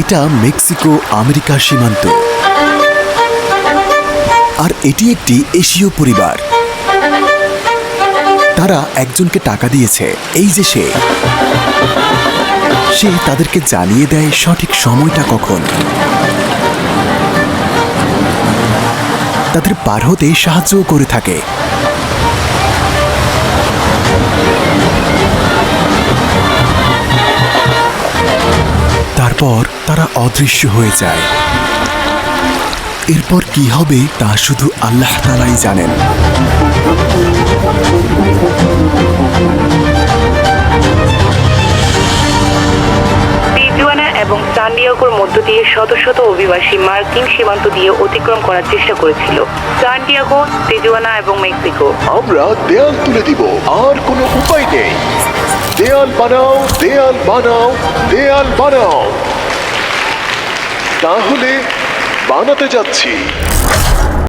এটা Mexico America সীমান্ত, আর এটি একটি এশীয় পরিবার। তারা একজনকে টাকা দিয়েছে, এই যে সে তাদেরকে জানিয়ে দেয় সঠিক সময়টা কখন। তাদের পার হতে সাহায্যও করে থাকে। তারপর তারা অদৃশ্য হয়ে যায়। এরপর কি হবে তা শুধু আল্লাহ তাআলাই জানেন। টিজুয়ানা এবং সান ডিয়েগোর মধ্য দিয়ে শত শত অভিবাসী মার্কিন সীমান্ত দিয়ে অতিক্রম করার চেষ্টা করেছিল। সান ডিয়েগো, টিজুয়ানা এবং মেক্সিকো। আমরা দেয়াল তুলে দিব, আর কোনো উপায় নেই। দেয়াল বানাও, দেয়াল বানাও, দেয়াল বানাও। তাহলে বানাতে যাচ্ছি।